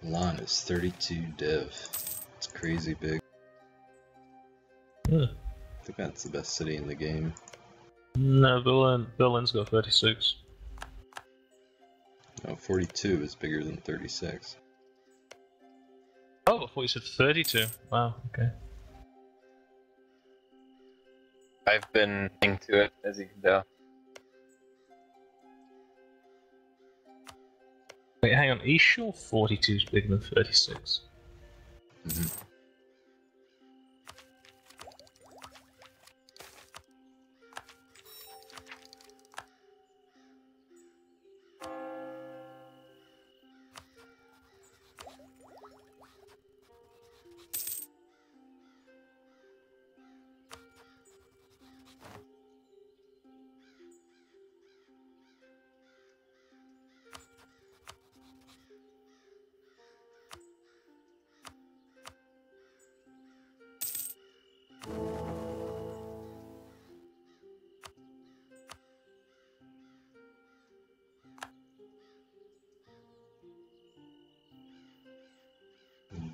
Milan is 32 dev. It's crazy big. Yeah. I think that's the best city in the game. No, Berlin's got 36. No, 42 is bigger than 36. Oh, I thought you said 32. Wow, okay. I've been into it, as you can tell. Wait, hang on. Are you sure 42 is bigger than 36? Mm-hmm.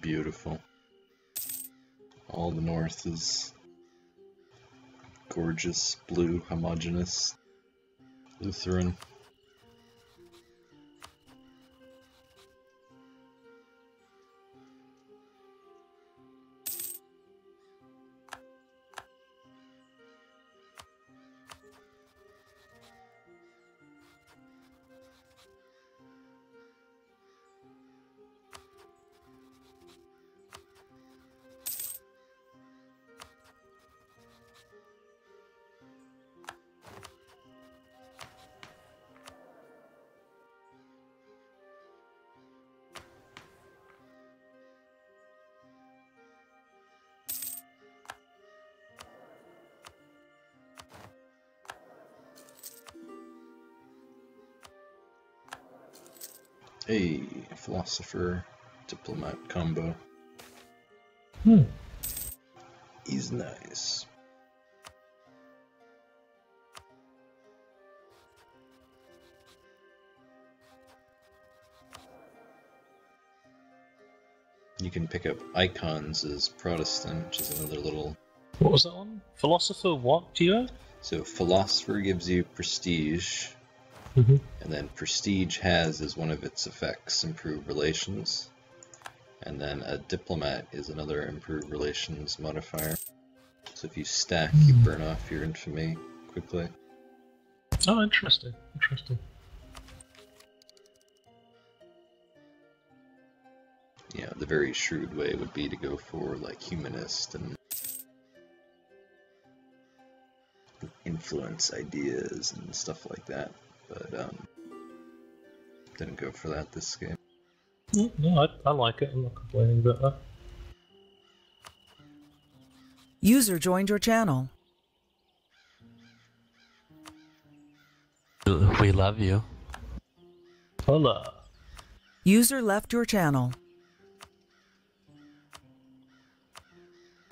Beautiful. All the north is gorgeous, blue, homogeneous, Lutheran. Hey, philosopher, diplomat combo. He's nice. You can pick up icons as Protestant, which is another little... What was that one? Philosopher what, do you know? So philosopher gives you prestige, Mm-hmm. and then prestige has as one of its effects improved relations, and then a diplomat is another improved relations modifier. So if you stack, you burn off your infamy quickly. Oh, interesting. Interesting. Yeah, the very shrewd way would be to go for like humanist and influence ideas and stuff like that, but didn't go for that this game. No, I like it. I'm not complaining about that. User joined your channel. We love you. Hola. User left your channel.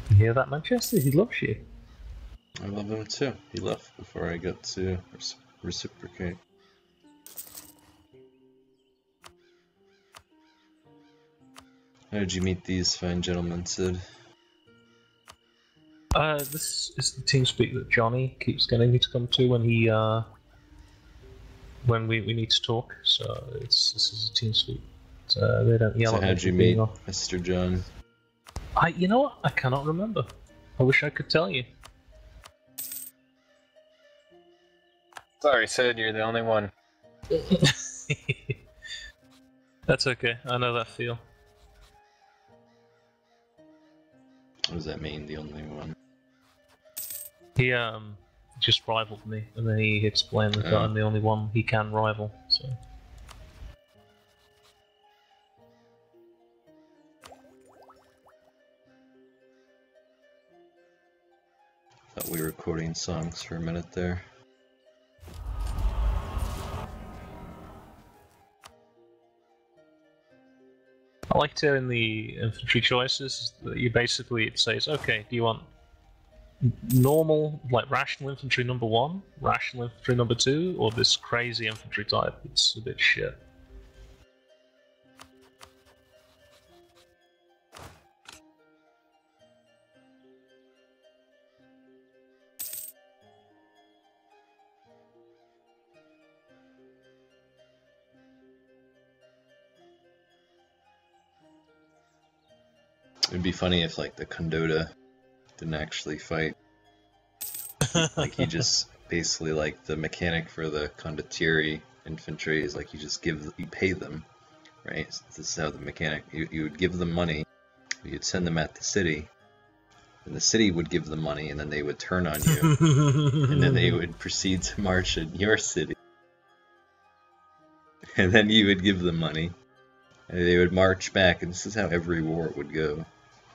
You hear that, Manchester? He loves you. I love him too. He left before I got to reciprocate. How did you meet these fine gentlemen, Sid? This is the TeamSpeak that Johnny keeps getting me to come to when he, when we need to talk. So this is a TeamSpeak. So they don't yell So at me. how'd you for meet being off. Mr. John? You know what? I cannot remember. I wish I could tell you. Sorry, Sid, you're the only one. That's okay. I know that feel. What does that mean, the only one? He just rivaled me, and then he explained that I'm the only one he can rival. So. Thought we were quoting songs for a minute there. I liked it in the infantry choices that you basically, it says, okay, do you want normal, like rational infantry number 1, rational infantry number 2, or this crazy infantry type? It's a bit shit. It'd be funny if like the Condotta didn't actually fight. Like he just basically like the mechanic for the condottieri infantry is like you pay them, right? So this is how the mechanic you would give them money, you'd send them at the city, and the city would give them money, and then they would turn on you, and then they would proceed to march in your city, and then you would give them money, and they would march back, and this is how every war would go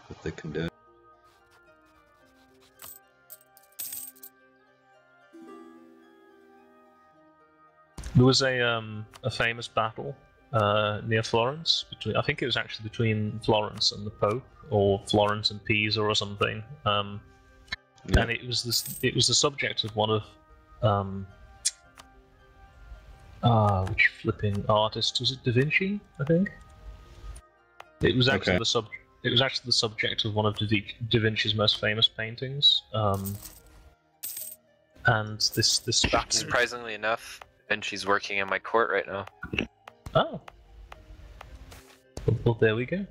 with the Condotta. There was a famous battle near Florence between, I think it was actually between Florence and the Pope, or Florence and Pisa or something. And it was the subject of one of which flipping artist was it? Da Vinci, I think. It was actually the subject of one of Da Vinci's most famous paintings. And this battle. Surprisingly enough, Vinci's working in my court right now. Oh. Well, there we go.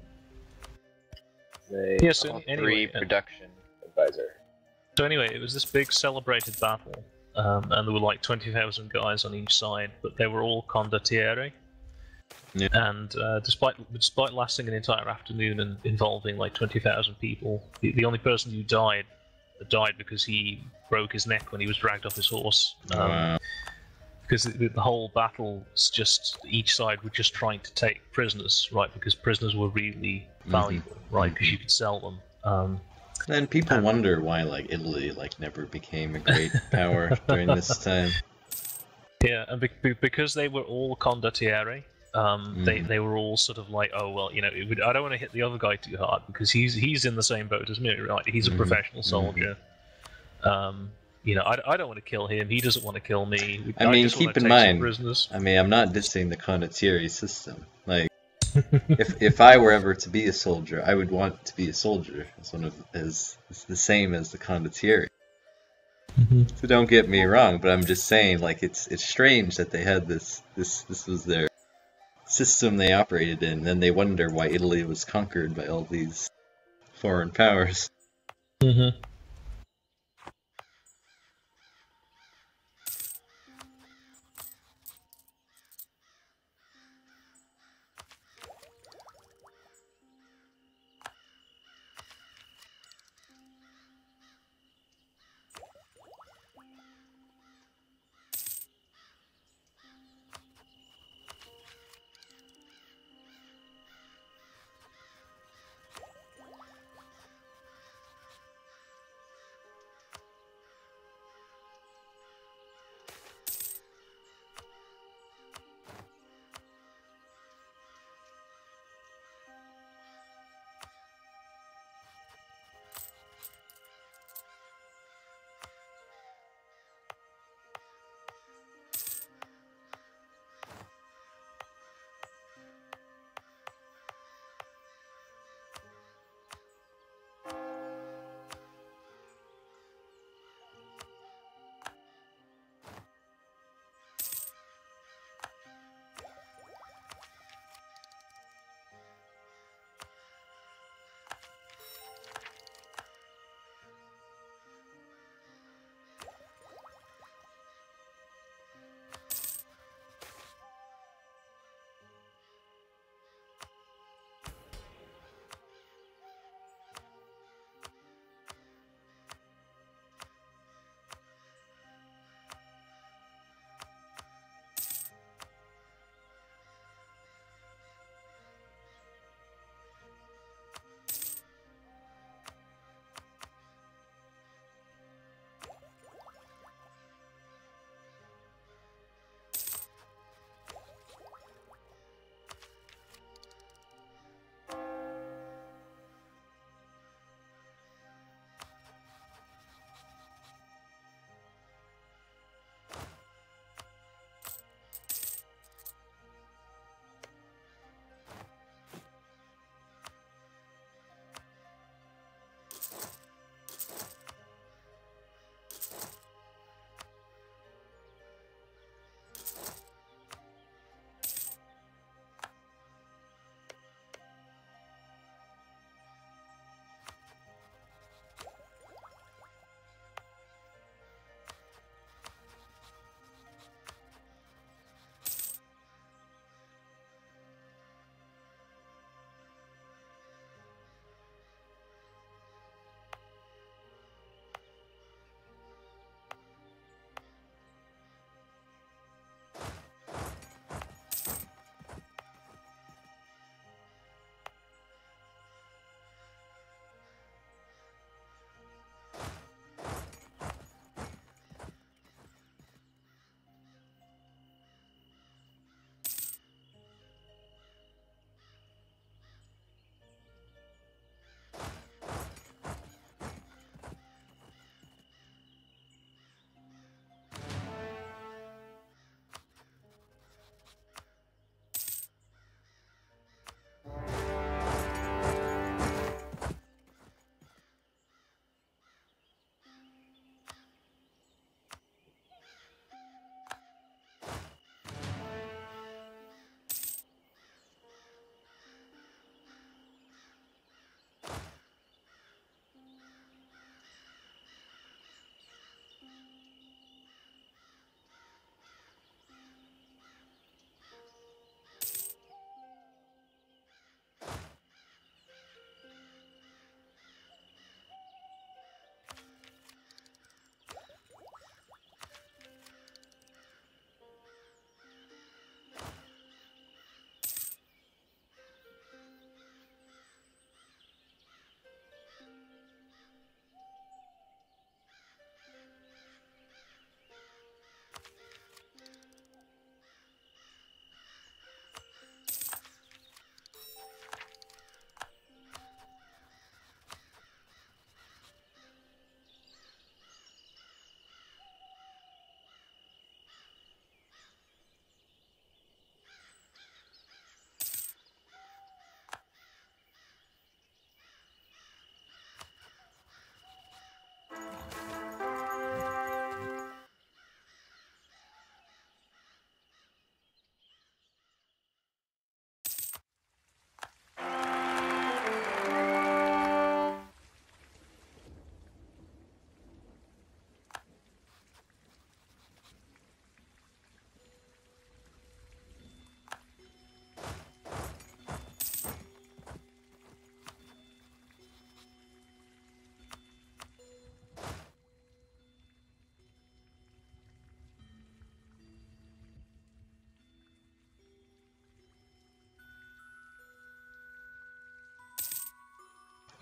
Yes, so anyway, production advisor. So anyway, it was this big celebrated battle, and there were like 20,000 guys on each side, but they were all condottieri. Yeah. And despite lasting an entire afternoon and involving like 20,000 people, the only person who died because he broke his neck when he was dragged off his horse. Wow. Because the whole battle was just, each side were just trying to take prisoners, right? Because prisoners were really valuable, right? Because you could sell them. And people wonder why like Italy like never became a great power during this time. Yeah, and because they were all condottieri, they were all sort of like, oh well, I don't want to hit the other guy too hard because he's in the same boat as me, right? He's a professional soldier. I don't want to kill him. He doesn't want to kill me. I mean, just keep in mind. I mean, I'm not dissing the condottieri system. Like, if I were ever to be a soldier, I would want to be a soldier. It's the same as the condottieri. So don't get me wrong, but I'm just saying, like, it's strange that they had this was their system they operated in, and then they wonder why Italy was conquered by all these foreign powers.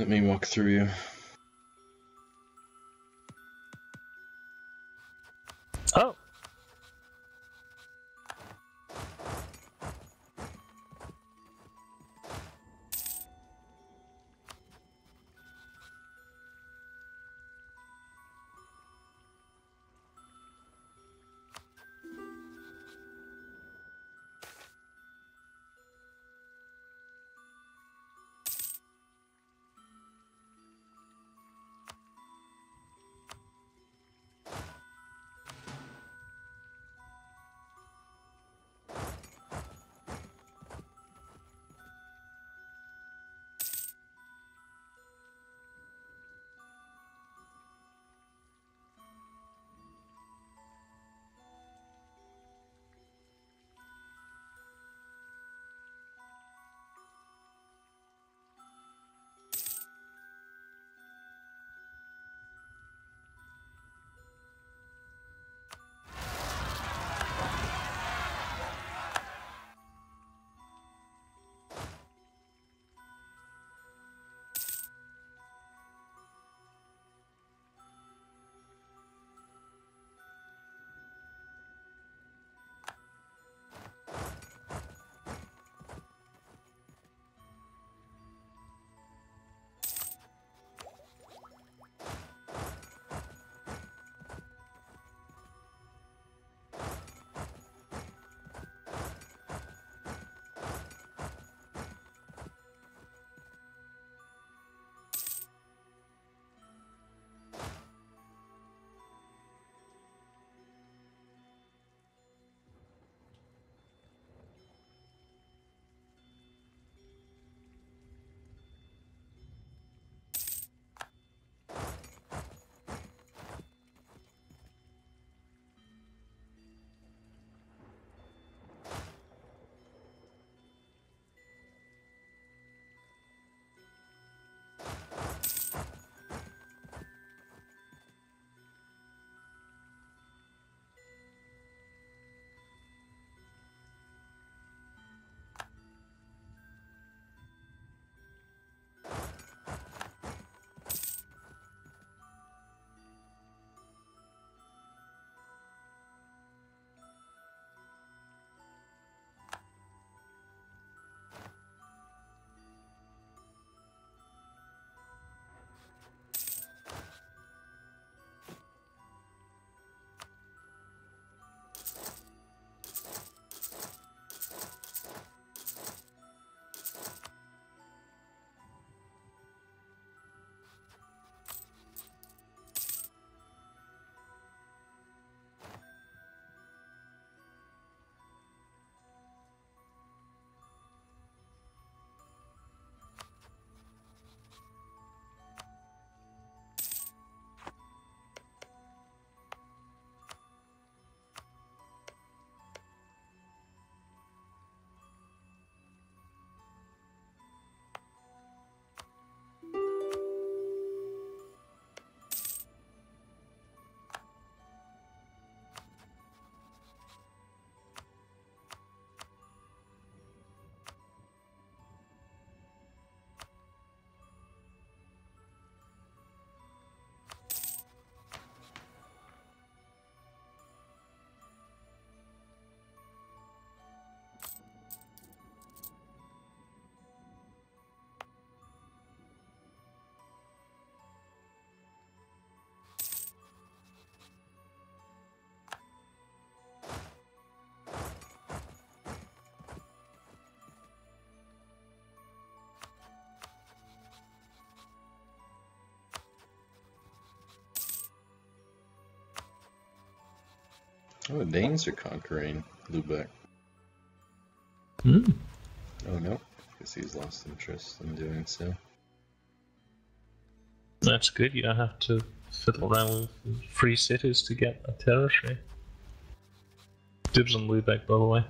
Let me walk through you. Oh! Oh, the Danes are conquering Lubeck. Hmm. Oh no, guess he's lost interest in doing so. That's good, you don't have to fiddle around with free cities to get a territory. Dibs on Lubeck, by the way.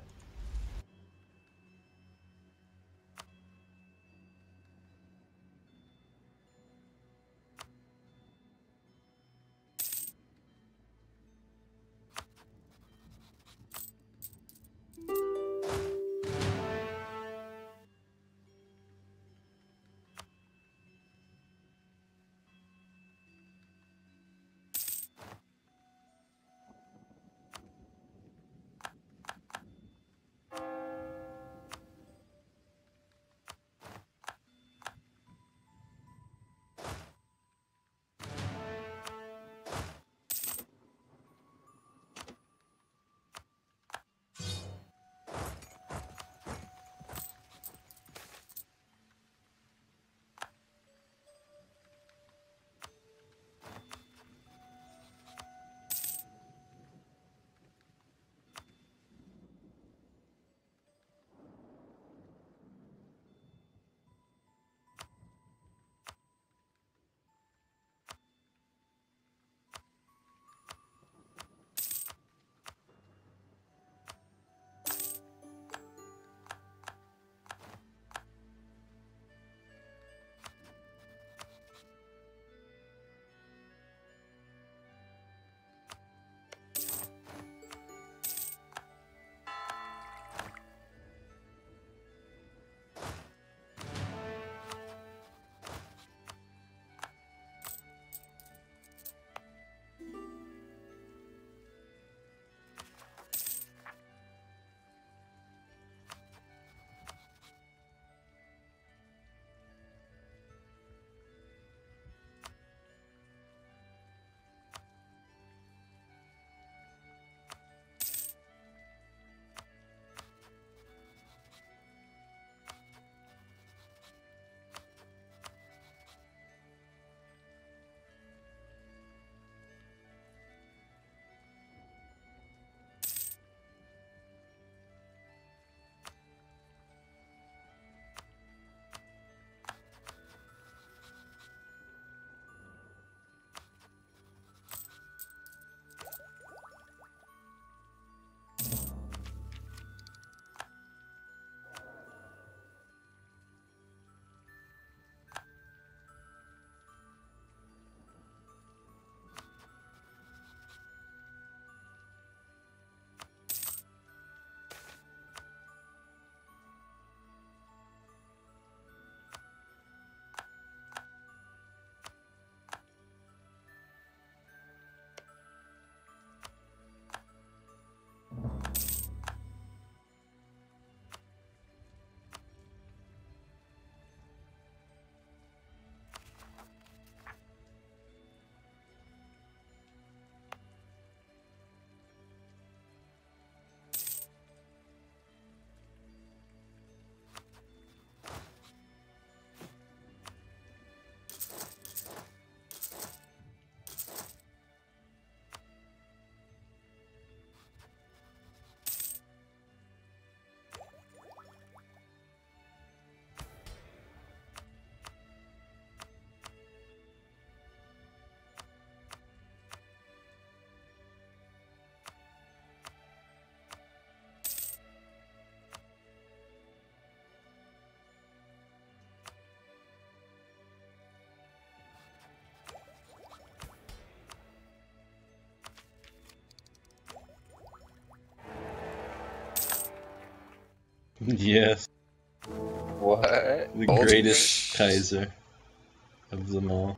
Yes, What? the Ultimate? greatest Kaiser of them all.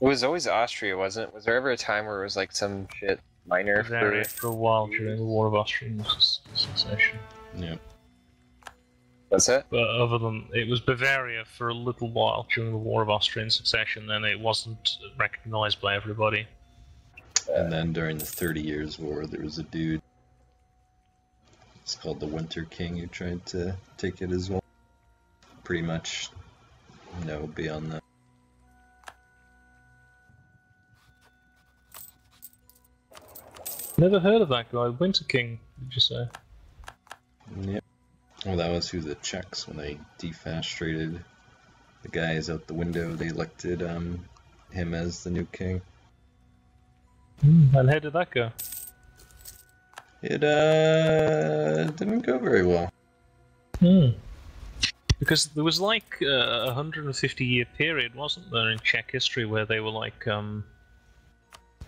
It was always Austria, wasn't it? Was there ever a time where it was like some shit minor Bavaria for... for a while during the War of Austrian Succession. Yeah. What's that? But other than it was Bavaria for a little while during the War of Austrian Succession, then it wasn't recognized by everybody. And then during the 30 Years' War, there was a dude. It's called the Winter King who tried to take it as well. Pretty much, beyond that. Never heard of that guy. Winter King, did you say? Yep. Well, that was who the Czechs, when they defenestrated the guys out the window, they elected him as the new king. And how did that go? It didn't go very well. Because there was like a 150-year period, wasn't there, in Czech history where they were like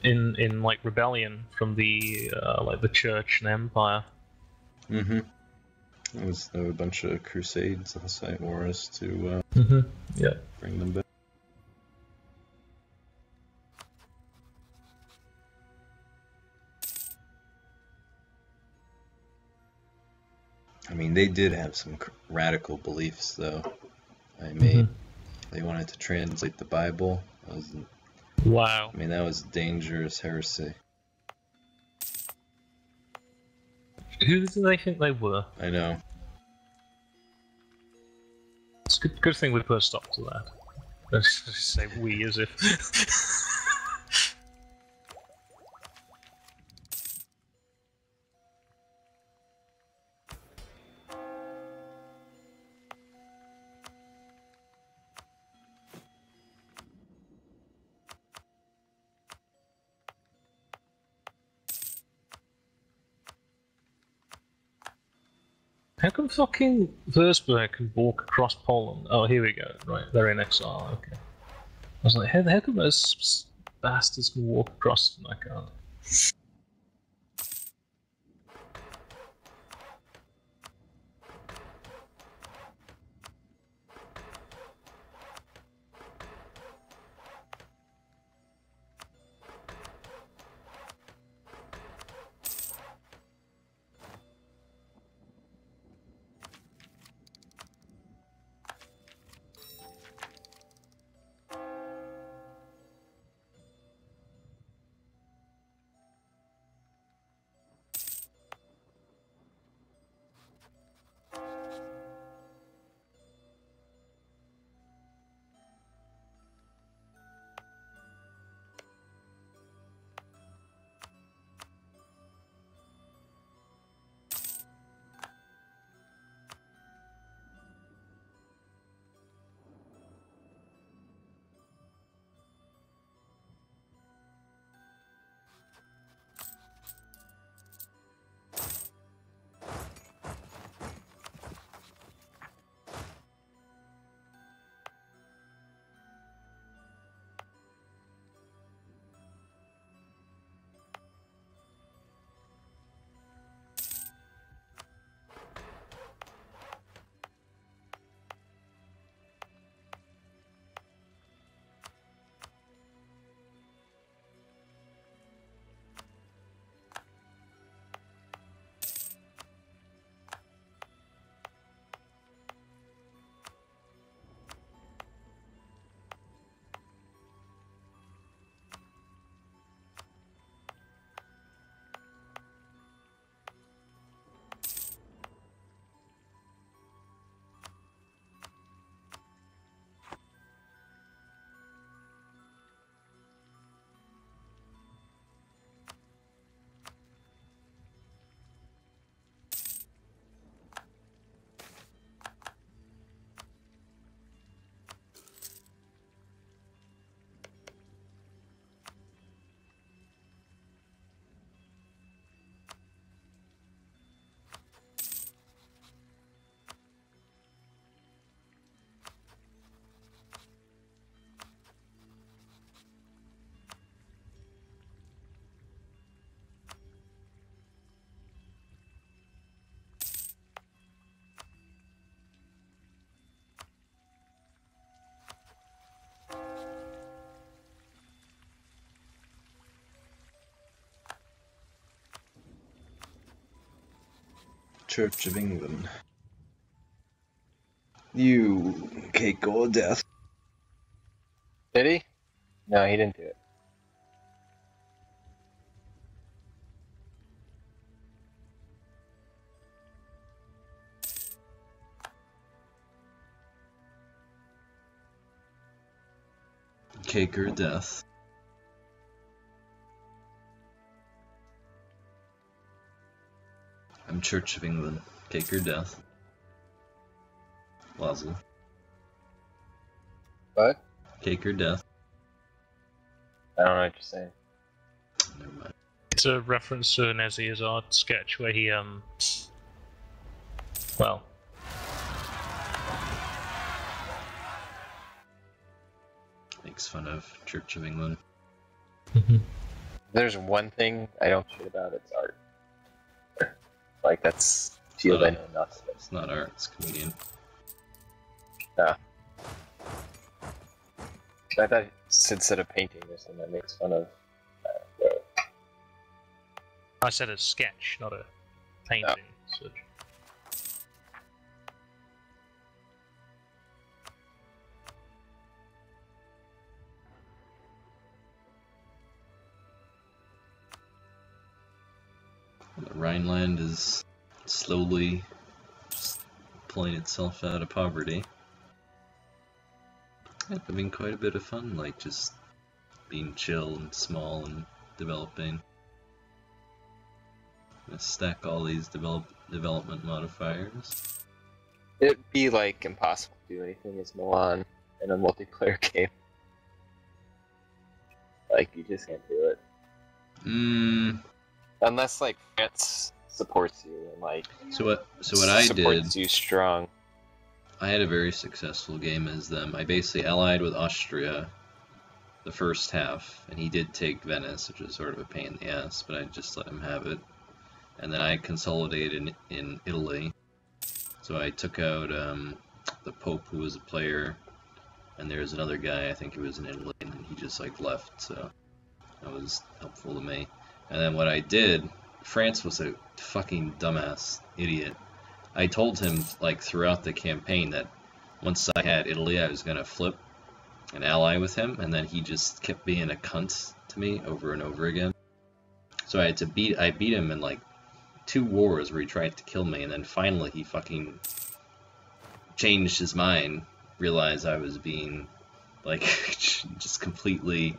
in like rebellion from the like the church and empire. Mm-hmm. There was a bunch of crusades, Hussite wars to Yeah. bring them back. I mean, they did have some radical beliefs, though. They wanted to translate the Bible. Wow. I mean, that was dangerous heresy. Who do they think they were? I know. It's a good thing we put a stop to that. Let's just say we as if. How come fucking Würzburg can walk across Poland? Oh, here we go. Right, they're in exile. Okay. I was like, how come those bastards can walk across and I can't? Church of England. You can't go to death. Did he? No, he didn't do it. Cake or death. I'm Church of England. Cake or death. Wazz. What? Cake or death. I don't know what you're saying. Never mind. It's a reference to an Ezzy Izzard sketch where he, well, Makes fun of Church of England. There's one thing I don't shit about, it's art. Like, that's field I know nothing. It's not art, it's comedian. Yeah. I thought instead of painting this, and that makes fun of. I said a sketch, not a painting. So. The Rhineland is slowly just pulling itself out of poverty. Yeah, having quite a bit of fun, like just being chill and small and developing. Gonna stack all these development modifiers. It'd be like impossible to do anything as Milan in a multiplayer game. Like, you just can't do it. Unless like France supports you and like So what I did, supports you strong. I had a very successful game as them. I basically allied with Austria the first half, and he did take Venice, which was sort of a pain in the ass, but I just let him have it. And then I consolidated in Italy. So I took out the Pope, who was a player, and there was another guy, I think he was in Italy, and he just like left, so that was helpful to me. And then what I did, France was a fucking dumbass idiot. I told him like throughout the campaign that once I had Italy, I was gonna flip an ally with him, and then he just kept being a cunt to me over and over again. So I beat him in like 2 wars where he tried to kill me, and then finally he fucking changed his mind, realized I was being like just completely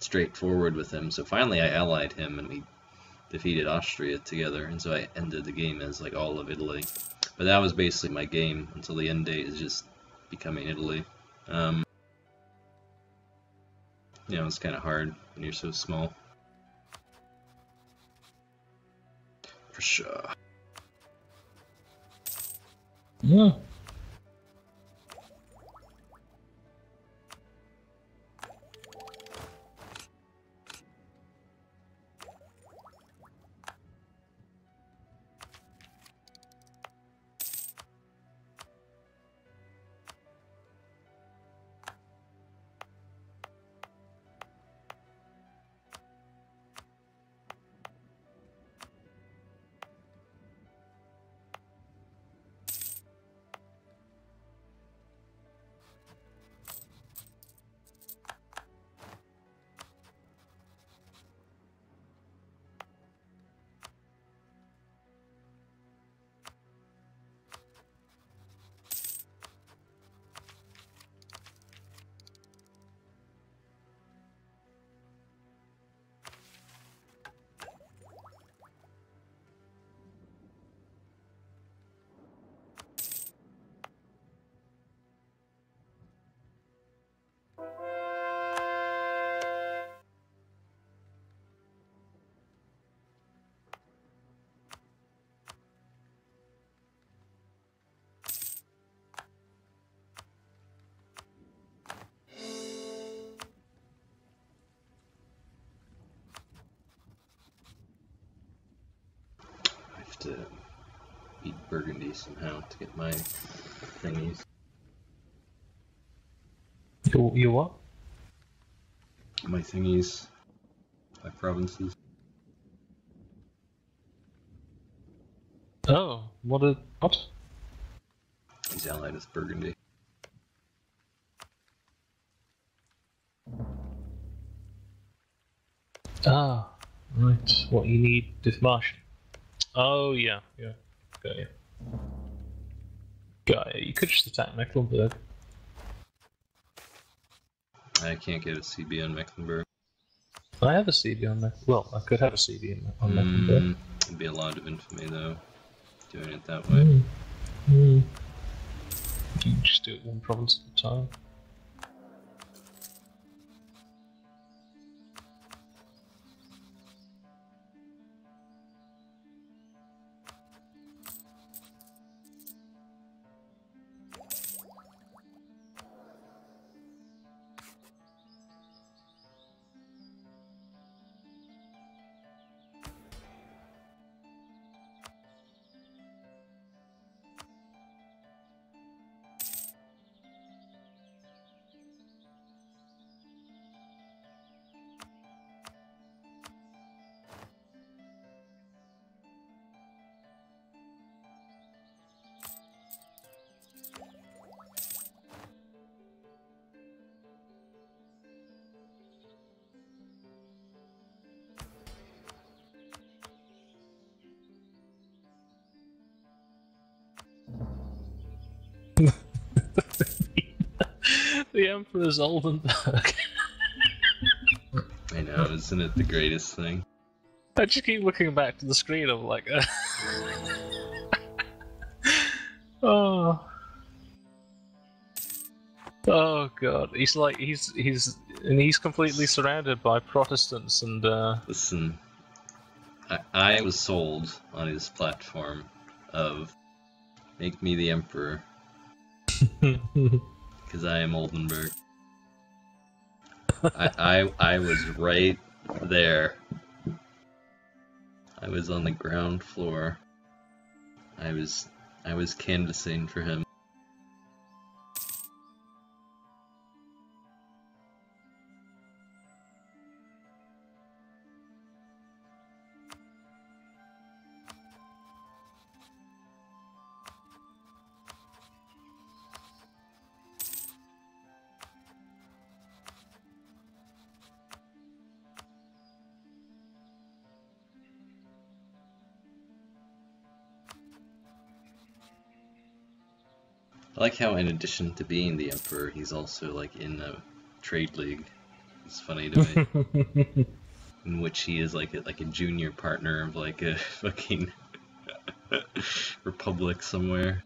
straightforward with him. So finally I allied him and we defeated Austria together, and so I ended the game as like all of Italy. But that was basically my game until the end date, is just becoming Italy. You know, it's kind of hard when you're so small. For sure. Yeah. To beat Burgundy somehow to get my thingies. You what? My thingies. My provinces. Oh, what? He's allied with Burgundy. Ah, right. What you need, Dithmarsh. Oh yeah. Got you. You could just attack Mecklenburg. I can't get a CB on Mecklenburg. I have a CD on Mecklenburg. Well, I could have a CD on Mecklenburg. It'd be a lot of infamy though, doing it that way. You just do it one province at a time. The Emperor's Oldenburg. I know, isn't it the greatest thing? I just keep looking back to the screen of like, oh god, he's completely surrounded by Protestants and Listen, I was sold on his platform of make me the emperor because I am Oldenburg. I was right there. I was on the ground floor. I was canvassing for him. I like how in addition to being the emperor, he's also like in a trade league. It's funny to me. In which he is like a junior partner of like a fucking republic somewhere.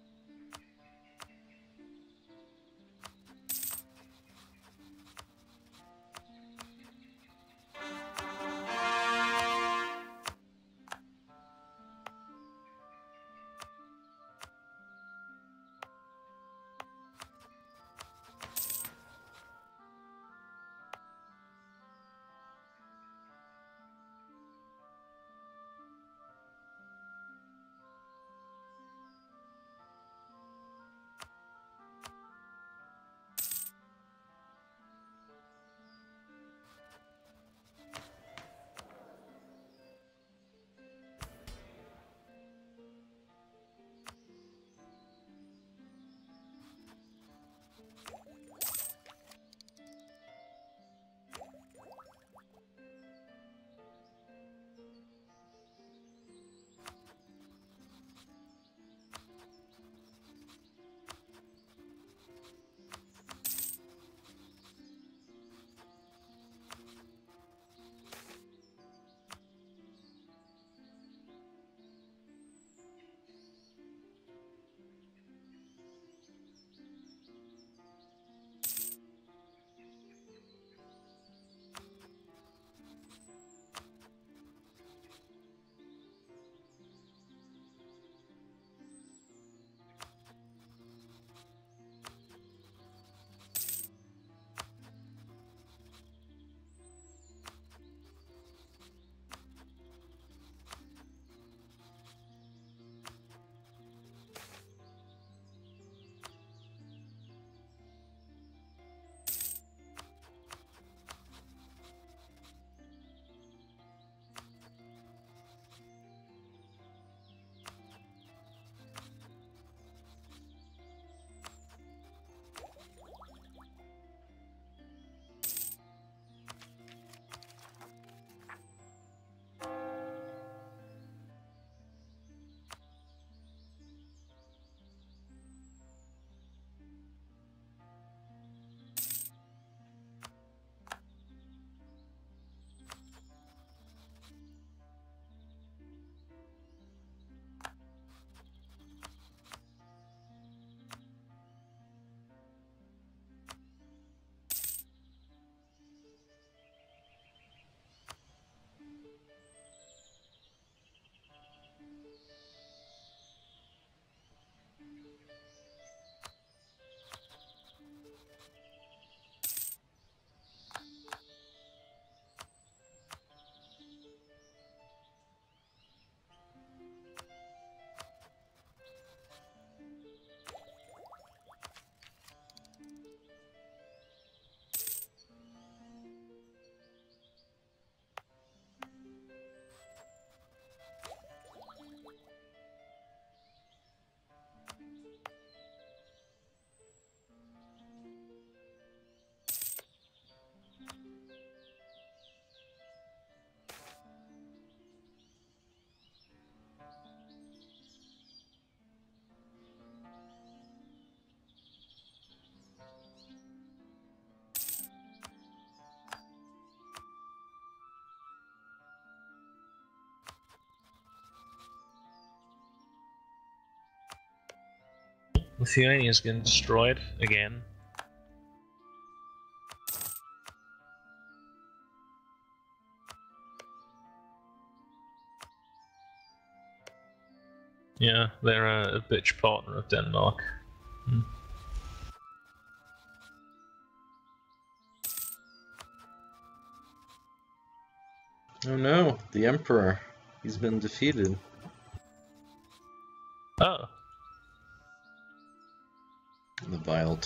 Lithuania's getting destroyed again. Yeah, they're a bitch partner of Denmark. Oh no, the Emperor. He's been defeated. Oh. The vile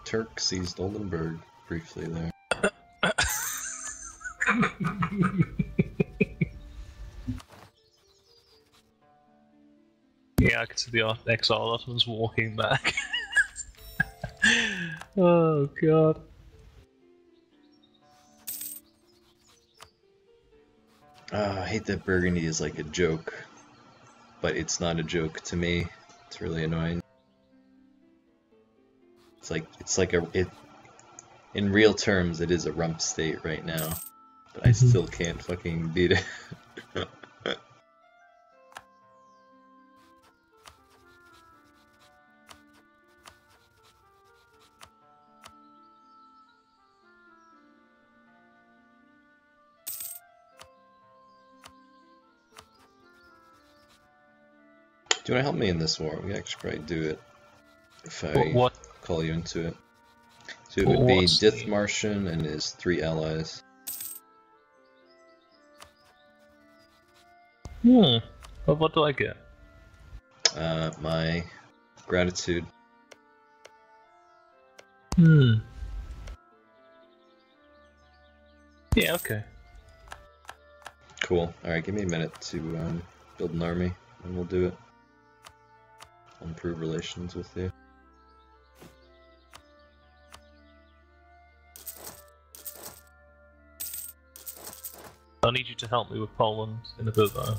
Turk seized Oldenburg briefly there. Yeah, I could see the exiled Ottomans walking back. Oh god. I hate that Burgundy is like a joke, but it's not a joke to me. It's really annoying. It's like in real terms it is a rump state right now, but I still can't fucking beat it. Do you want to help me in this war? We can actually probably do it if I call you into it. So it would be Dithmarschen and his 3 allies. Well, what do I get? My gratitude. Yeah, okay. Cool. Alright, give me a minute to build an army, and we'll do it. I'll improve relations with you. I need you to help me with Poland in a bit though.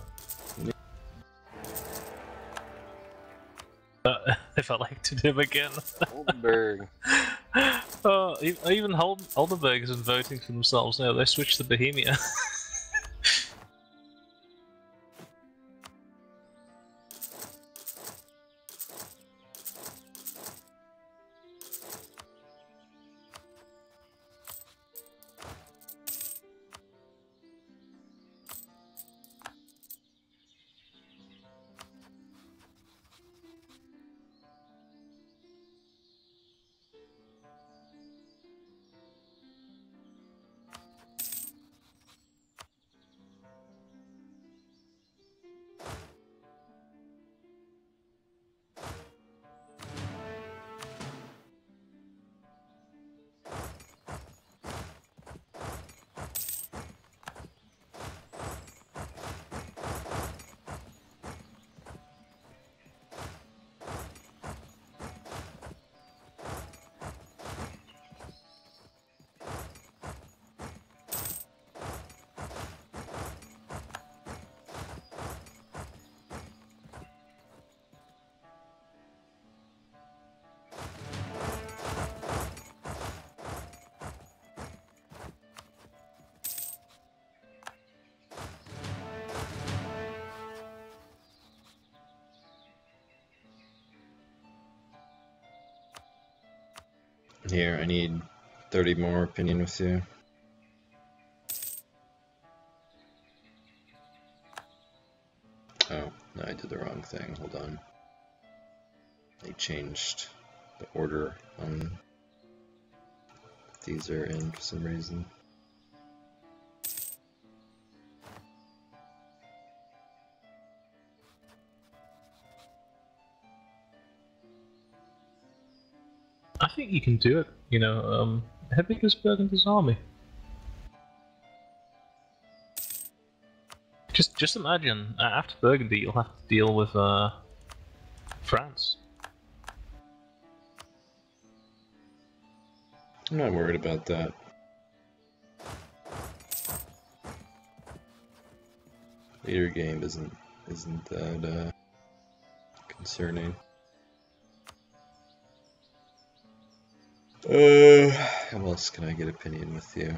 If I elected him again. Oldenburg. Even Oldenburg isn't voting for themselves now, they switched to Bohemia. Here, I need 30 more opinion with you. Oh, no, I did the wrong thing. Hold on. They changed the order on these are in for some reason. I think you can do it, you know, how big is Burgundy's army? Just imagine, after Burgundy you'll have to deal with, France. I'm not worried about that. Leader game isn't that, concerning. How else can I get opinion with you?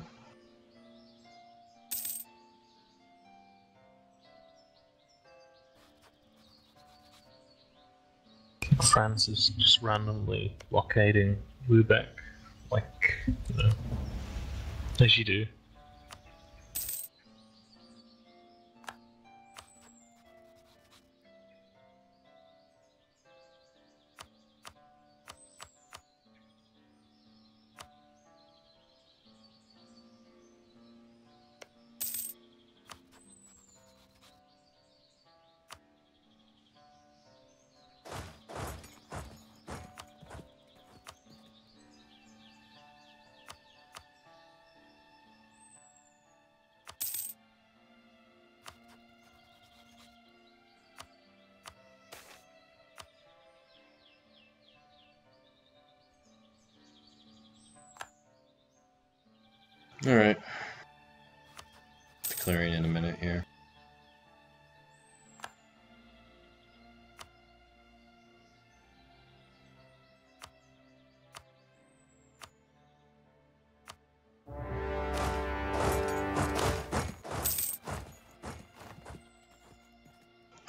France is just randomly blockading Lubeck, like, you know, as you do. Alright. Declaring in a minute here.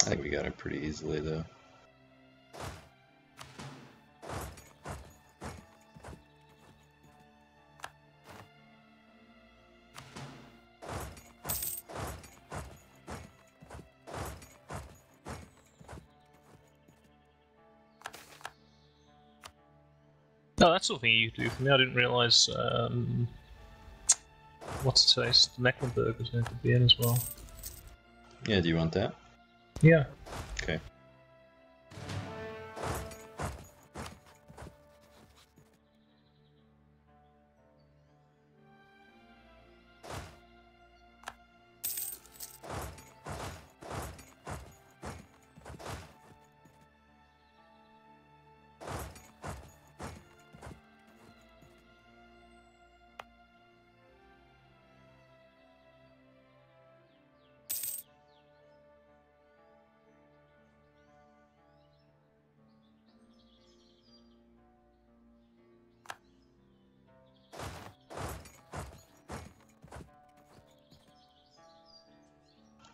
I think we got it pretty easily though. Oh, that's something you do for me. I didn't realise. What's it say? Mecklenburg was going to be in as well. Yeah, do you want that? Yeah. Okay.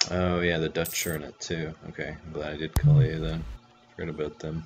Oh yeah, the Dutch are in it too. Okay, I'm glad I did call you then. Forgot about them.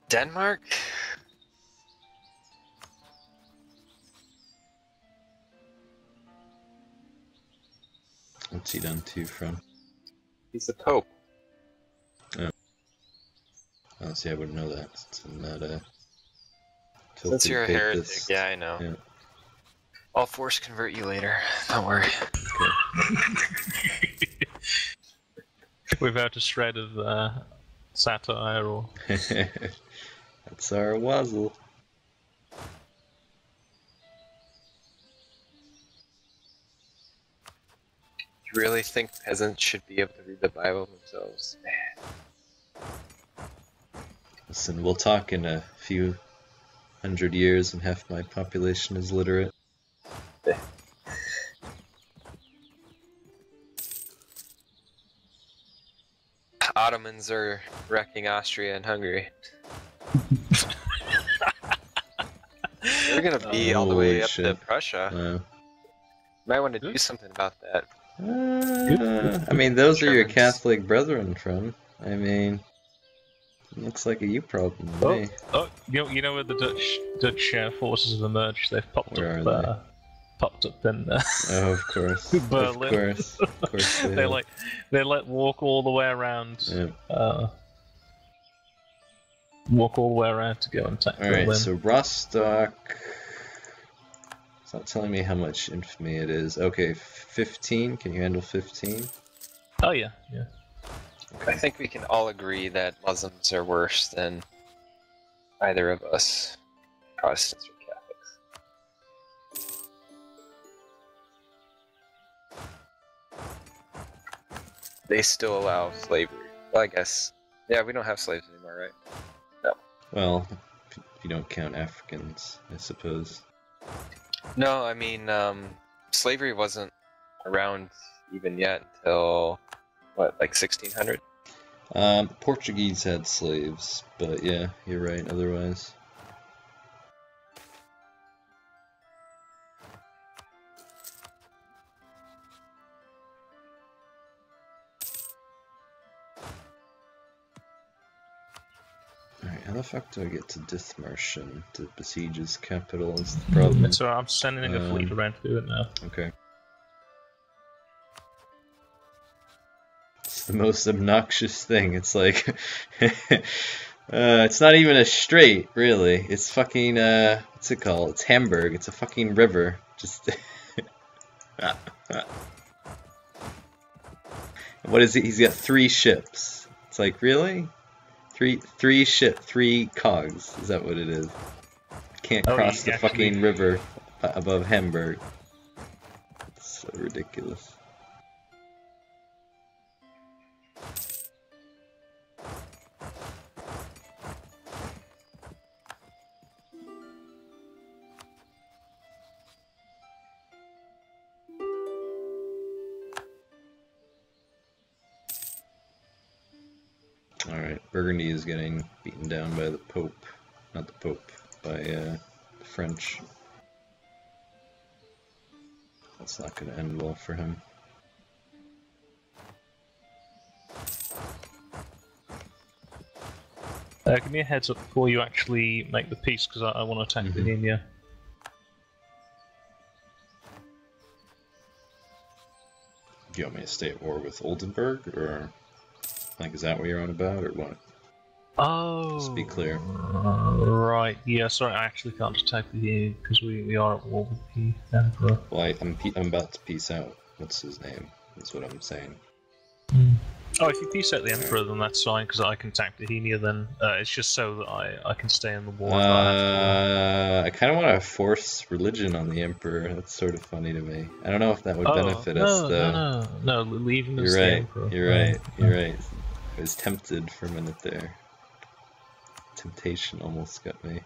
Denmark? What's he done to you from? He's the Pope. Oh. Honestly, I wouldn't know that. I'm not a Since you're a heretic, papist. yeah, I know. Yeah. I'll force convert you later. Don't worry. Okay. Without a shred of satire or. That's our Wazzle. You really think peasants should be able to read the Bible themselves? Listen, we'll talk in a few hundred years and half my population is literate. Ottomans are wrecking Austria and Hungary. They're gonna be all the way Holy up shit. to Prussia. Might want to do something about that. I mean, those are your Germans. Catholic brethren from. I mean, looks like a you problem to me. Oh, you know where the Dutch forces have emerged? They've popped Where up. are they? Popped up in Oh, of course. Berlin. Of course they they have. they let walk all the way around. Yeah. Walk all the way around to go and attack Alright, Berlin. so Rostock. It's not telling me how much infamy it is. Okay, 15. Can you handle 15? Oh yeah, yeah. I think we can all agree that Muslims are worse than either of us, Protestants or Catholics. They still allow slavery. Well, I guess. Yeah, we don't have slaves anymore, right? No. Well, if you don't count Africans, I suppose. No, I mean, slavery wasn't around even yet until, what, like 1600? Portuguese had slaves, but yeah, you're right, otherwise. Alright, how the fuck do I get to Dithmarschen to besiege his capital is the problem. So I'm sending a fleet around to do it now. Okay. It's the most obnoxious thing. It's like, it's not even a strait, really. It's fucking, what's it called? It's Hamburg. It's a fucking river. Just, what is it? He's got 3 ships. It's like, really? Three cogs. Is that what it is? Can't cross the fucking river above Hamburg. It's so ridiculous. Alright, Burgundy is getting beaten down by the Pope. Not the Pope, by the French. That's not going to end well for him. Give me a heads up before you actually make the peace, because I want to attack Bohemia. Do you want me to stay at war with Oldenburg, or like is that what you're on about, or what? Oh, Just be clear. Right. Yeah. Sorry, I actually can't attack Bohemia because we are at war with the Emperor. Well, I'm about to peace out. What's his name? That's what I'm saying. Oh, if you peace out the Emperor, then that's fine, because I can attack Bohemia then. It's just so that I can stay in the war. I kind of want to force religion on the Emperor. That's sort of funny to me. I don't know if that would benefit us, though. No, leave him as You're the right, Emperor. you're right, you're right. I was tempted for a minute there. Temptation almost got me.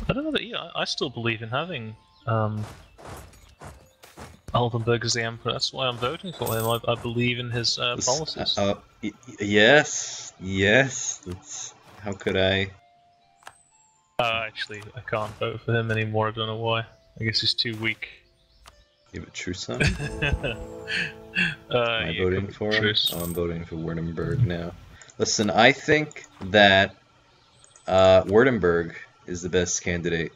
I don't know that. Yeah, I still believe in having Oldenburg as the Emperor. That's why I'm voting for him. I believe in his policies. Yes. That's, how could I? Actually, I can't vote for him anymore. I don't know why. I guess he's too weak. You have a truce on? Am I voting for him? Oh, I'm voting for Württemberg now. Listen, I think that Württemberg is the best candidate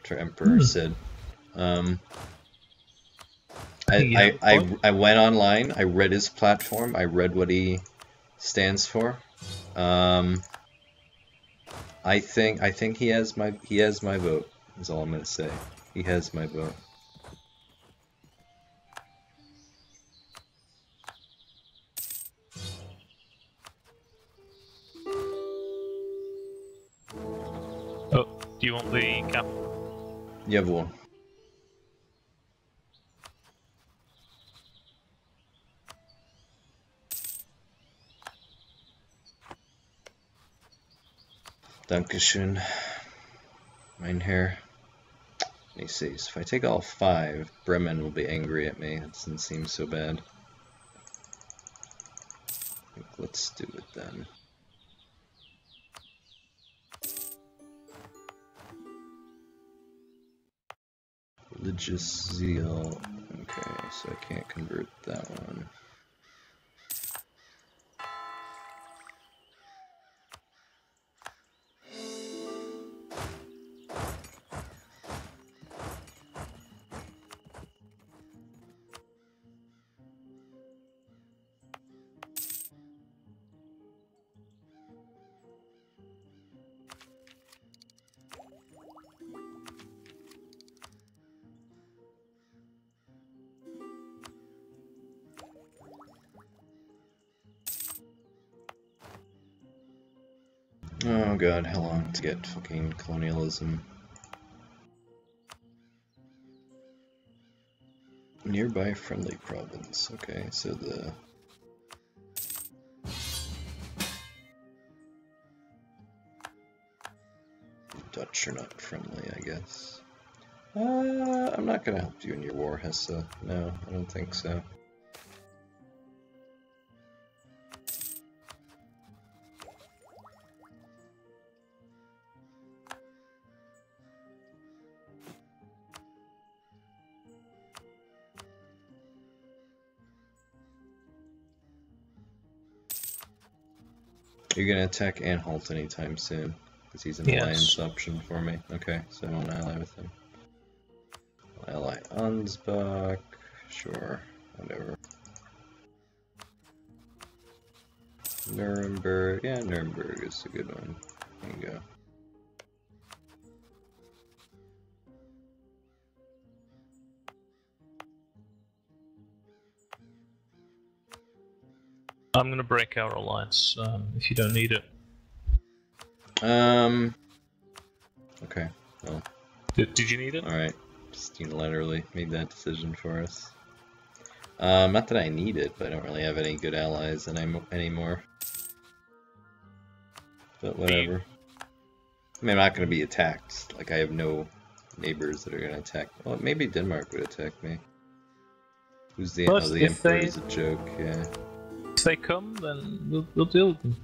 for Emperor Sid. I went online. I read his platform. I read what he stands for. I think he has my vote. Is all I'm gonna say. He has my vote. Oh, do you want the capital? Jawohl. Dankeschön. Mein Herr. Let me see. So if I take all 5, Bremen will be angry at me. It doesn't seem so bad. Let's do it then. Religious zeal. Okay, so I can't convert that one. Oh god, how long to get fucking colonialism? Nearby friendly province. Okay, so the Dutch are not friendly, I guess. I'm not gonna help you in your war, Hesse. No, I don't think so. You're gonna attack Anhalt anytime soon, because he's an alliance option for me. Okay, so I won't ally with him. I'll ally Ansbach, sure, whatever. Nuremberg, yeah, Nuremberg is a good one. There you go. I'm gonna break our alliance if you don't need it. Okay, well. Did you need it? Alright, just unilaterally made that decision for us. Not that I need it, but I don't really have any good allies anymore. But whatever. I mean, I'm not going to be attacked. Like, I have no neighbors that are going to attack. Well, maybe Denmark would attack me. Who's the... Well, oh, the Emperor is a joke, yeah. If they come, then we'll deal with them.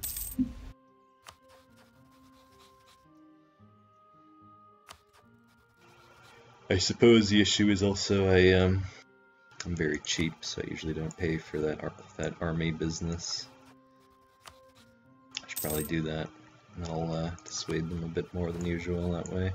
I suppose the issue is also I'm very cheap, so I usually don't pay for that army business. I should probably do that. And I'll dissuade them a bit more than usual that way.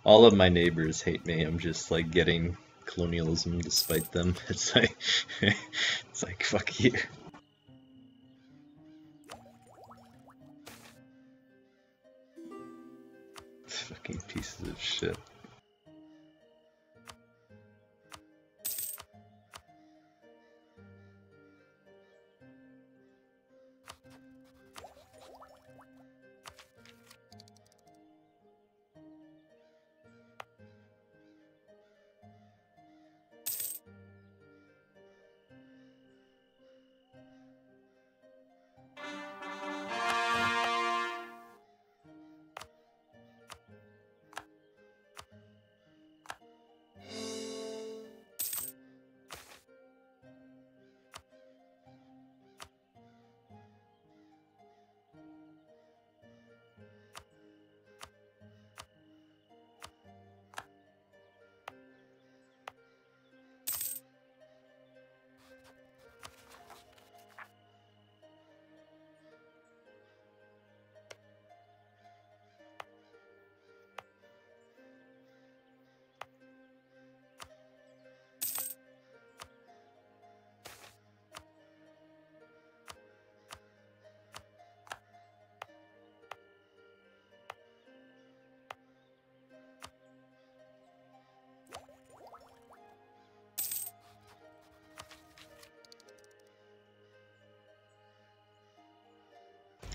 All of my neighbors hate me. I'm just like getting colonialism despite them. It's like fuck you. Fucking pieces of shit.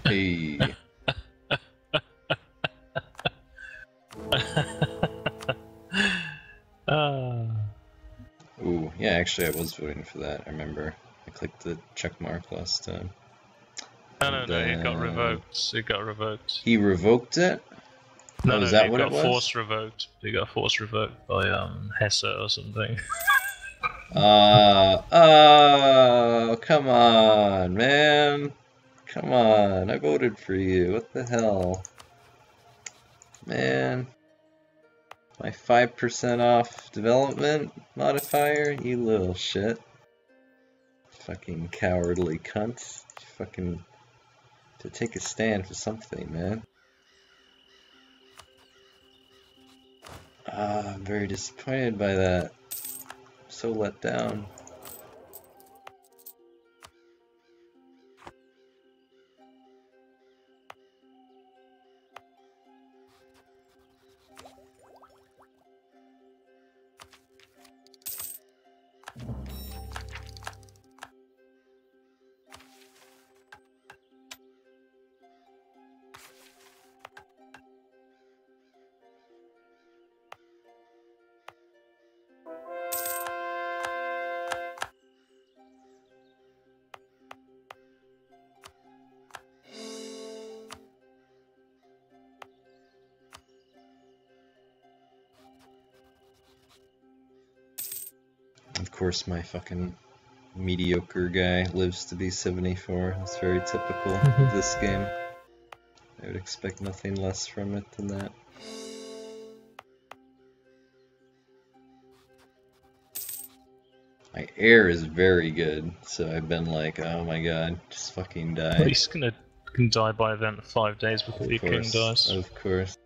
Hey. Ooh, yeah, actually I was voting for that, I remember. I clicked the check mark last time. No, it got revoked. It got revoked. He revoked it? No, is that what it was? It got force revoked. It got force revoked by Hesse or something. Oh, come on, man. Come on, I voted for you. What the hell? Man. My 5% off development modifier? You little shit. Fucking cowardly cunts. Fucking... to take a stand for something, man. I'm very disappointed by that. So let down. Of course, my fucking mediocre guy lives to be 74. That's very typical of this game. I would expect nothing less from it than that. My air is very good, so I've been like, oh my god, just fucking die. Well, he's gonna die by event 5 days before your king dies. Of course.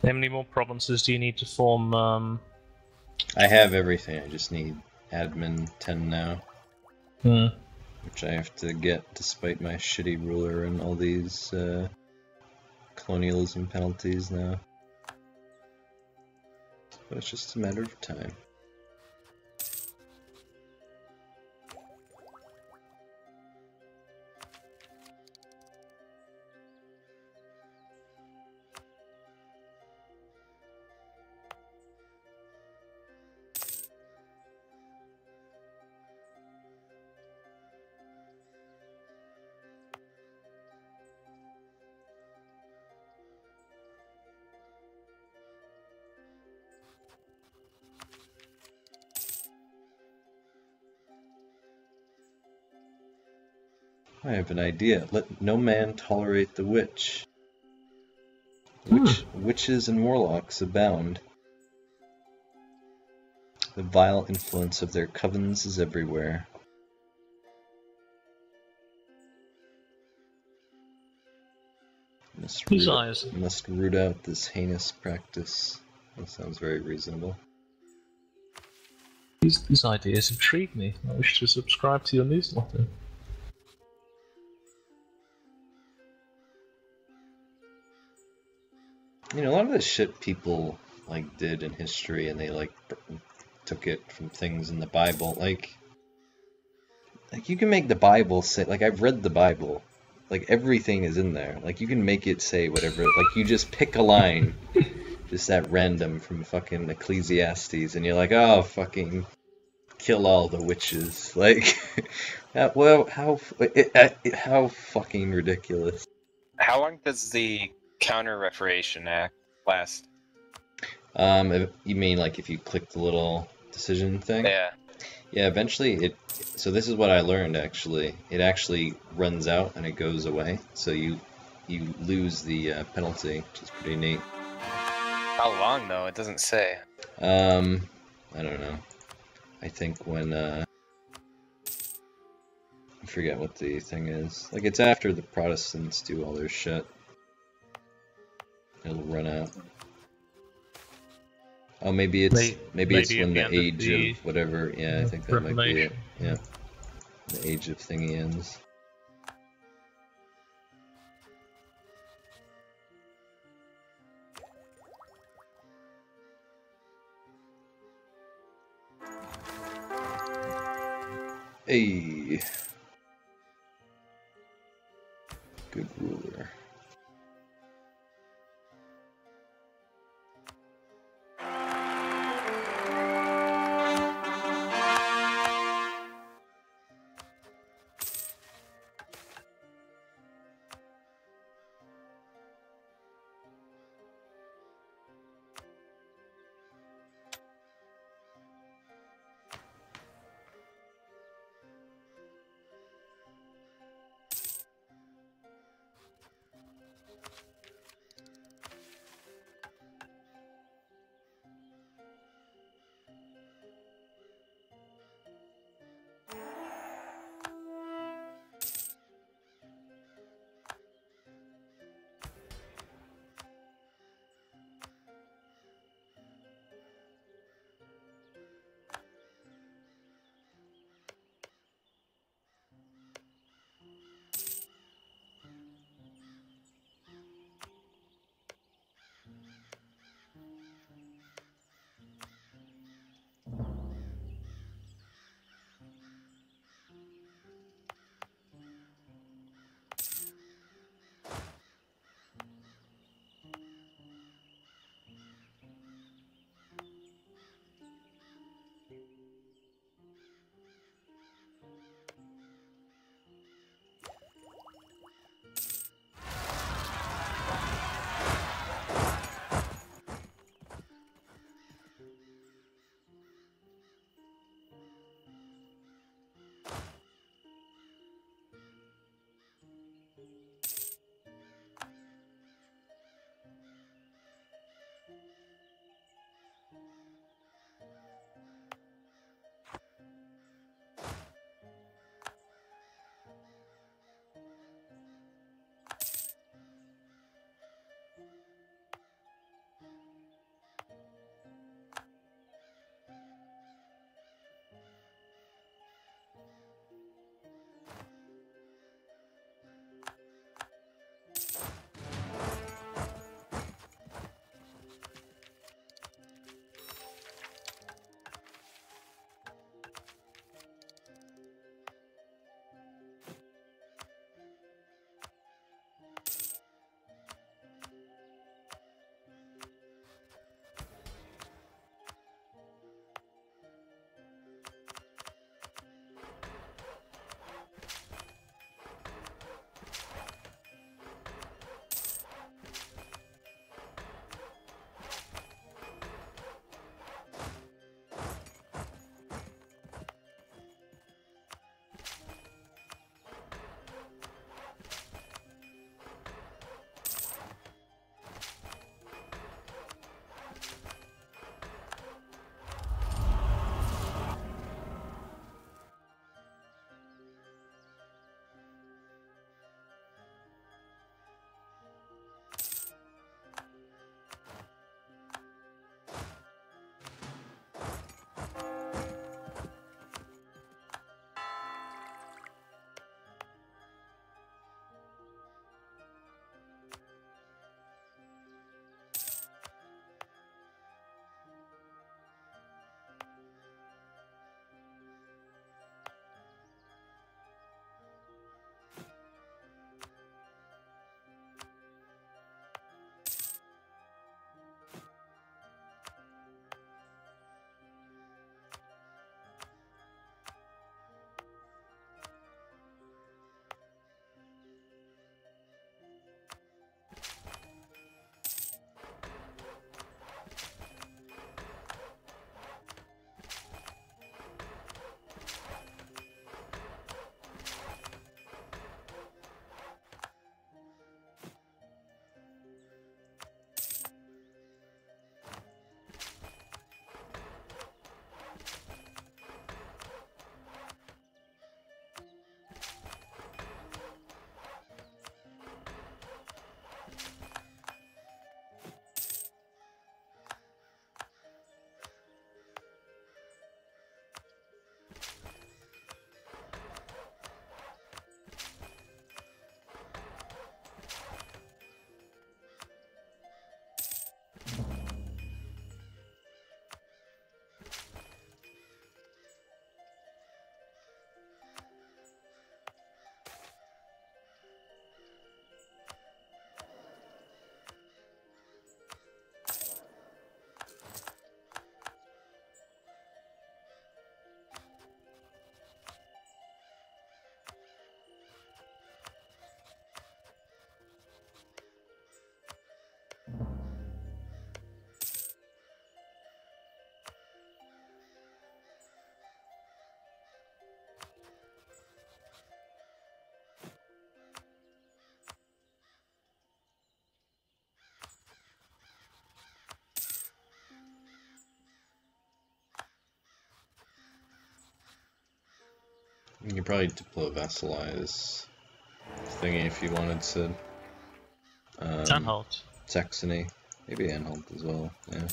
How many more provinces do you need to form? I have everything, I just need admin 10 now. Which I have to get despite my shitty ruler and all these colonialism penalties now. But it's just a matter of time. I have an idea. Let no man tolerate the witch. Witches and warlocks abound. The vile influence of their covens is everywhere. Must root out this heinous practice. That sounds very reasonable. These ideas intrigue me. I wish to subscribe to your newsletter. You know, a lot of the shit people like did in history, and they like took it from things in the Bible. Like you can make the Bible say, like, I've read the Bible, like everything is in there. Like you can make it say whatever. Like you just pick a line, just at random from fucking Ecclesiastes, and you're like, oh, fucking kill all the witches. Like, well, how fucking ridiculous. How long does the Counter-Reformation Act last? You mean like if you click the little decision thing? Yeah. Yeah, eventually it... So this is what I learned, actually. It actually runs out and it goes away. So you lose the penalty, which is pretty neat. How long, though? It doesn't say. I don't know. I think when... I forget what the thing is. Like, it's after the Protestants do all their shit. It'll run out. Oh, maybe it's when the age of whatever. Yeah, I think that might be it. Yeah, the age of thingy ends. Hey, good ruler. You could probably deploy vassalize thingy if you wanted to. Anhalt. Saxony, maybe Anhalt as well. Yeah.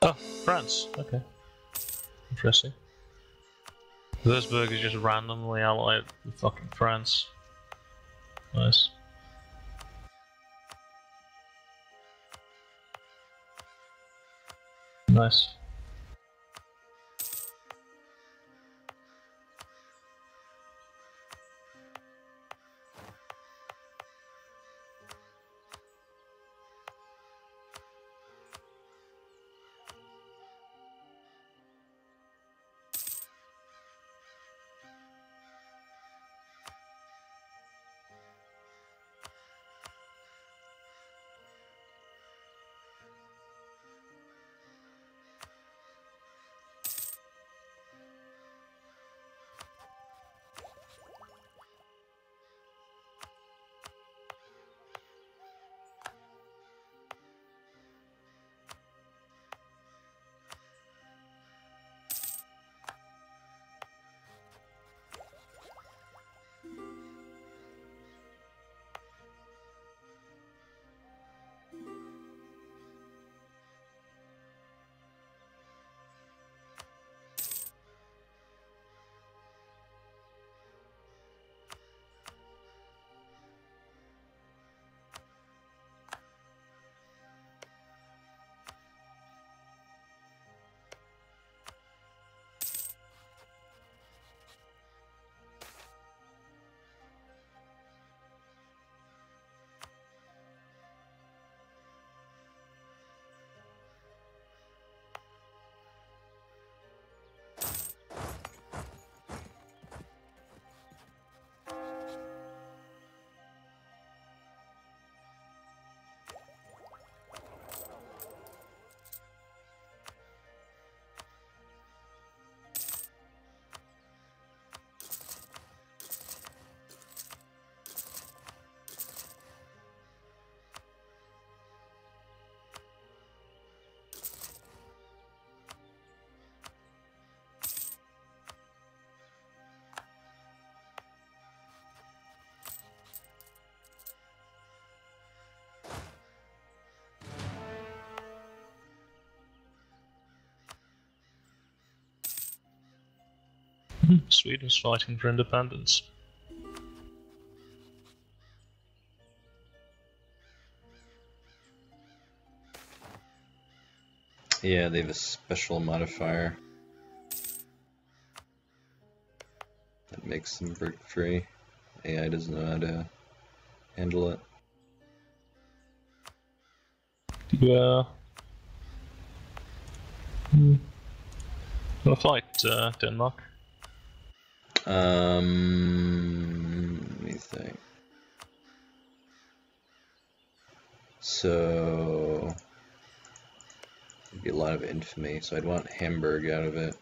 Oh, France. Okay. Interesting. Würzburg is just randomly allied with fucking France. Nice. Nice. Sweden's fighting for independence. Yeah, they have a special modifier that makes them break free. AI doesn't know how to handle it. Yeah. Wanna fight Denmark? Let me think. So it'd be a lot of infamy, so I'd want Hamburg out of it.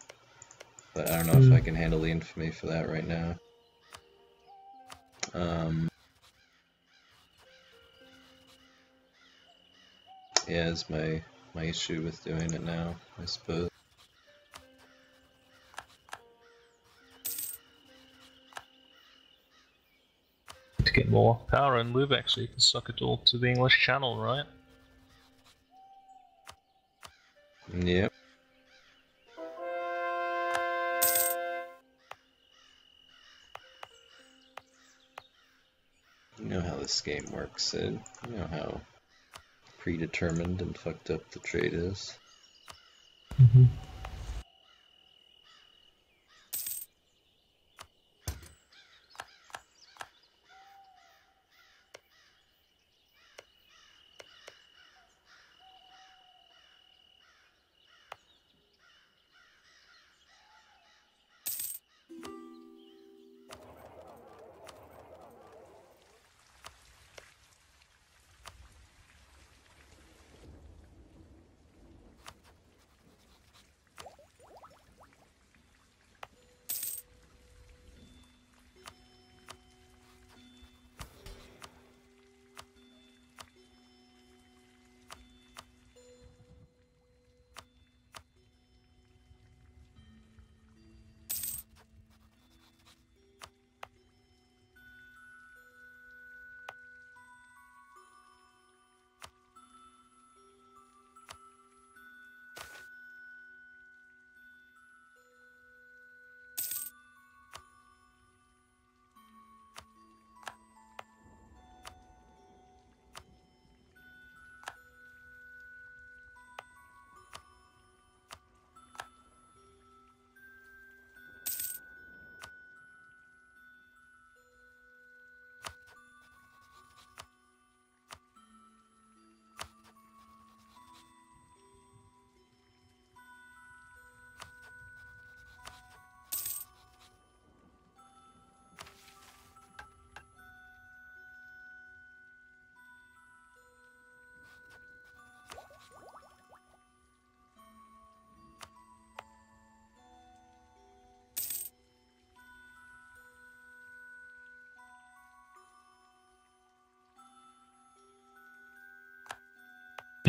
But I don't know if I can handle the infamy for that right now. Yeah, is my issue with doing it now, I suppose. To get more power in Lubeck so you can suck it all to the English Channel, right? Yep. You know how this game works, Sid. You know how predetermined and fucked up the trade is.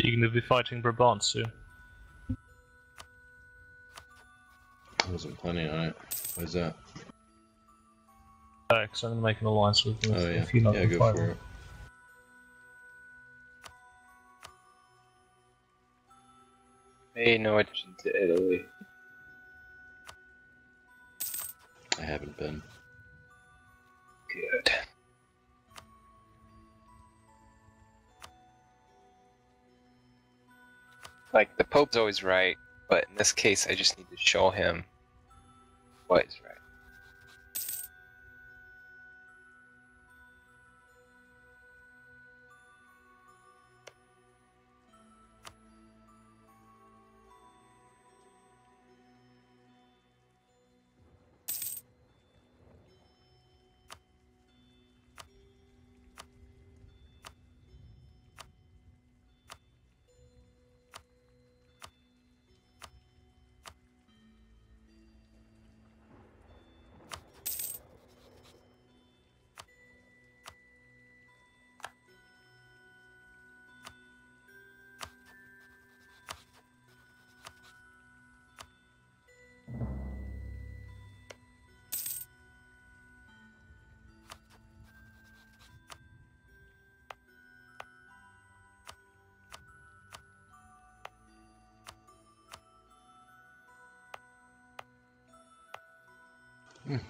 You're gonna be fighting Brabant soon. I wasn't planning on it. Why's that? Because I'm gonna make an alliance with them Oh yeah, if you're not yeah, gonna go fight for them. it. Pay no attention to Italy. I haven't been. Good. Like, the Pope's always right, but in this case, I just need to show him what is right.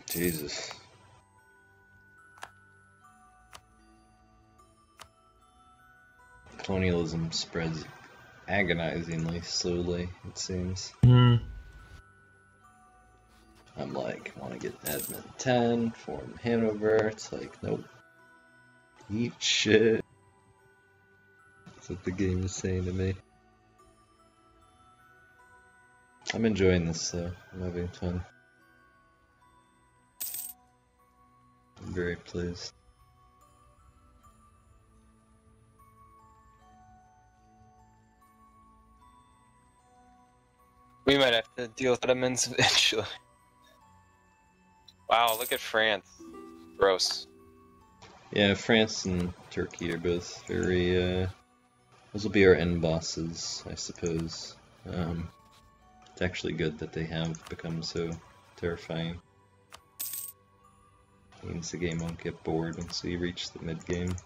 Jesus. Colonialism spreads agonizingly slowly, it seems. Hmm. I'm like, want to get admin 10, form Hanover. It's like, nope. Eat shit. That's what the game is saying to me. I'm enjoying this though. I'm having fun. I'm very pleased. We might have to deal with Ottomans eventually. Wow, look at France. Gross. Yeah, France and Turkey are both very, those will be our end bosses, I suppose. It's actually good that they have become so terrifying. Means the game won't get bored once we reach the mid-game.